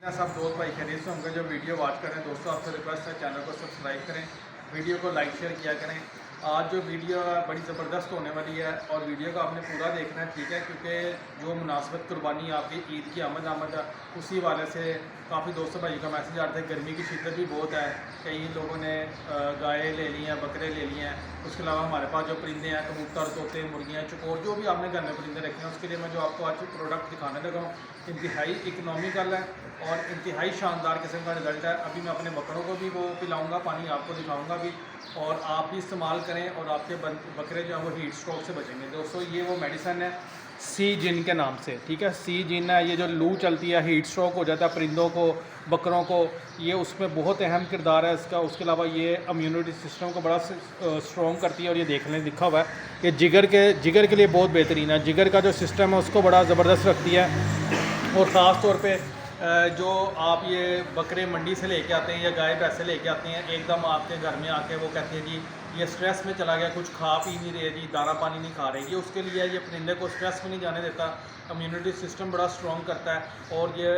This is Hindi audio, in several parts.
सब दोस्त भाई खैरियत से होंगे जो वीडियो वॉच करें। दोस्तों आपसे रिक्वेस्ट है चैनल को सब्सक्राइब करें, वीडियो को लाइक शेयर किया करें। आज जो वीडियो है बड़ी ज़बरदस्त होने वाली है और वीडियो को आपने पूरा देखना है, ठीक है, क्योंकि जो मुनासबत कुर्बानी आपकी ईद की आमद है उसी वाले से काफ़ी दोस्तों भाई का मैसेज आ रहा है। गर्मी की शिद्दत भी बहुत है, कई लोगों ने गाय ले ली हैं, बकरे ले लिए हैं। उसके अलावा हमारे पास जो परिंदे हैं, कबूतर, तोते, मुर्गियाँ, चकोर, जो भी आपने घर में परिंदे रखे हैं, उसके लिए मैं जो आपको आज प्रोडक्ट दिखाने लगा हूँ इंतहाई इकनॉमिकल है और इंतहाई शानदार किस्म का रिज़ल्ट है। अभी मैं अपने बकरों को भी वो पिलाऊंगा, पानी आपको दिखाऊंगा भी, और आप भी इस्तेमाल करें और आपके बकरे जो है वो हीट स्ट्रोक से बचेंगे। दोस्तों ये वो मेडिसन है सी जिन के नाम से, ठीक है, सी जिन है। ये जो लू चलती है, हीट स्ट्रोक हो जाता है परिंदों को, बकरों को, ये उसमें बहुत अहम किरदार है इसका। उसके अलावा ये इम्यूनिटी सिस्टम को बड़ा स्ट्रॉन्ग करती है और ये देखने लिखा हुआ है ये जिगर के लिए बहुत बेहतरीन है। जिगर का जो सिस्टम है उसको बड़ा ज़बरदस्त रखती है। और ख़ास तौर पे जो आप ये बकरे मंडी से लेके आते हैं या गाय भैंसे लेके आते हैं, एकदम आपके घर में आके वो कहते हैं जी ये स्ट्रेस में चला गया, कुछ खा पी नहीं रहे जी, दाना पानी नहीं खा रहे, ये उसके लिए ये परिंदे को स्ट्रेस में नहीं जाने देता, इम्यूनिटी सिस्टम बड़ा स्ट्रॉन्ग करता है। और ये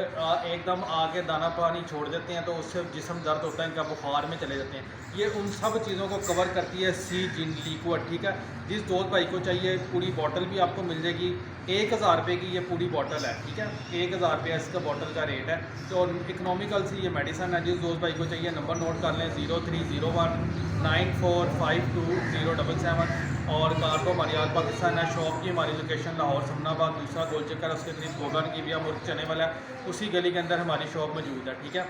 एकदम आके दाना पानी छोड़ देते हैं तो उससे जिस्म दर्द होता है, इनका बुखार में चले जाते हैं। ये उन सब चीज़ों को कवर करती है सी जिन लिक्विड, ठीक है। जिस दोस्त भाई को चाहिए पूरी बॉटल भी आपको मिल जाएगी। 1000 रुपये की ये पूरी बॉटल है, ठीक है, 1000 रुपये इसका बॉटल का रेट है। तो इकनॉमिकल सी ये मेडिसन है। जिस दोस्त भाई को चाहिए नंबर नोट कर लें 0301 9452 और कार को हमारी आल पाकिस्तान है। शॉप की हमारी लोकेशन लाहौर समनाबाद, दूसरा गोल चक्कर, उसके करीब गोगन की भी मुर्ग चने वाला है, उसी गली के अंदर हमारी शॉप मौजूद है, ठीक है।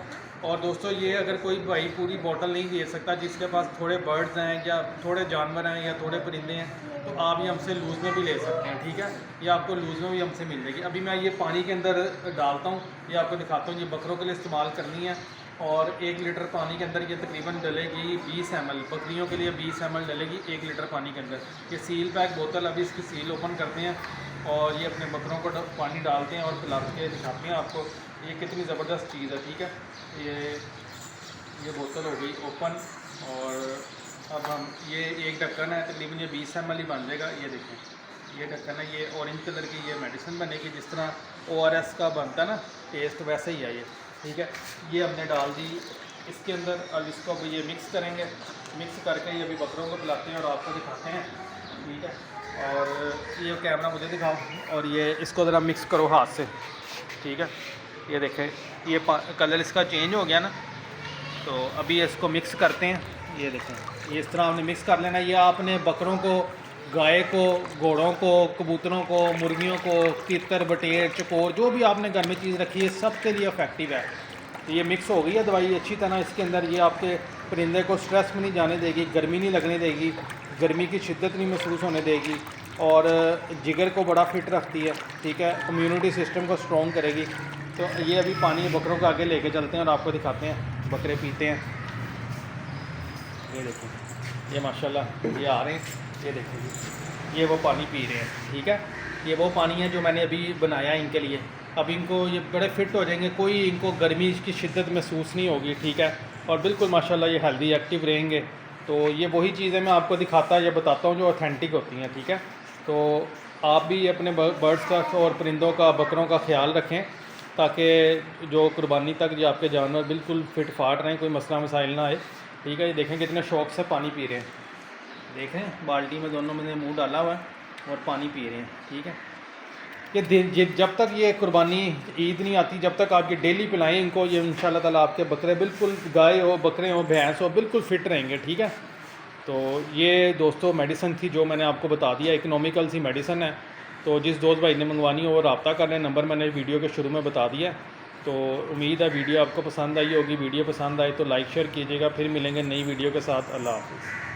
और दोस्तों ये अगर कोई भाई पूरी बॉटल नहीं दे सकता, जिसके पास थोड़े बर्ड्स हैं या थोड़े जानवर हैं या थोड़े परिंदे हैं, तो आप ये हमसे लूज़ में भी ले सकते हैं, ठीक है। ये आपको लूज़ में भी हमसे मिल जाएगी। अभी मैं ये पानी के अंदर डालता हूँ, ये आपको दिखाता हूँ। ये बकरों के लिए इस्तेमाल करनी है और 1 लीटर पानी के अंदर ये तकरीबन डलेगी 20 ml, बकरियों के लिए 20 ml डलेगी 1 लीटर पानी के अंदर। ये सील पैक बोतल, अभी इसकी सील ओपन करते हैं और ये अपने बकरों को पानी डालते हैं और पिला के दिखाते हैं आपको ये कितनी ज़बरदस्त चीज़ है, ठीक है। ये बोतल हो गई ओपन और अब हम ये एक ढक्कन है, तकरीबन ये 20 ml ही बन जाएगा। ये देखें ये ढक्कन है, ये ऑरेंज कलर की ये मेडिसिन बनेगी, जिस तरह ORS का बनता है ना टेस्ट, वैसे ही है ये, ठीक है। ये हमने डाल दी इसके अंदर। अब इसको ये मिक्स करेंगे, मिक्स करके ये अभी बकरों को पिलाते हैं और आपको दिखाते हैं, ठीक है। और ये कैमरा मुझे दिखाओ और ये इसको ज़रा मिक्स करो हाथ से, ठीक है। ये देखें ये कलर इसका चेंज हो गया ना, तो अभी इसको मिक्स करते हैं। ये देखें ये इस तरह आपने मिक्स कर लेना। ये आपने बकरों को, गाय को, घोड़ों को, कबूतरों को, मुर्गियों को, तितर, बटेर, चकोर, जो भी आपने घर में चीज़ रखी है सब के लिए इफेक्टिव है। तो ये मिक्स हो गई है दवाई अच्छी तरह इसके अंदर। ये आपके परिंदे को स्ट्रेस में नहीं जाने देगी, गर्मी नहीं लगने देगी, गर्मी की शिद्दत नहीं महसूस होने देगी और जिगर को बड़ा फिट रखती है, ठीक है, इम्यूनिटी सिस्टम को स्ट्रॉन्ग करेगी। तो ये अभी पानी बकरों को आगे लेके चलते हैं और आपको दिखाते हैं बकरे पीते हैं। ये देखें ये माशाल्लाह ये आ रहे हैं, ये देखें ये वो पानी पी रहे हैं, ठीक है। ये वो पानी है जो मैंने अभी बनाया है इनके लिए। अब इनको ये बड़े फिट हो जाएंगे, कोई इनको गर्मी की शिद्दत महसूस नहीं होगी, ठीक है। और बिल्कुल माशाल्लाह ये हेल्दी एक्टिव रहेंगे। तो ये वही चीज़ें मैं आपको दिखाता या बताता हूँ जो ऑथेंटिक होती हैं, ठीक है। तो आप भी अपने बर्ड्स का और परिंदों का, बकरों का ख्याल रखें ताकि जो कुर्बानी तक जो आपके जानवर बिल्कुल फिट फाट रहें, कोई मसला मसाइल ना आए, ठीक है। ये देखें कितने शौक़ से पानी पी रहे हैं, देखें बाल्टी में दोनों में मुंह डाला हुआ है और पानी पी रहे हैं, ठीक है। ये जब तक ये कुर्बानी ईद नहीं आती, जब तक आप ये डेली पिलाएं इनको, ये इंशाल्लाह ताला आपके बकरे बिल्कुल, गाय हो, बकरे हो, भैंस हो, बिल्कुल फ़िट रहेंगे, ठीक है। तो ये दोस्तों मेडिसिन थी जो मैंने आपको बता दिया, इकनॉमिकल सी मेडिसिन है। तो जिस दोस्त भाई ने मंगवानी हो वो रब्ता कर लें, नंबर मैंने वीडियो के शुरू में बता दिया। तो उम्मीद है वीडियो आपको पसंद आई होगी। वीडियो पसंद आए तो लाइक शेयर कीजिएगा। फिर मिलेंगे नई वीडियो के साथ। अल्लाह हाफ़िज़।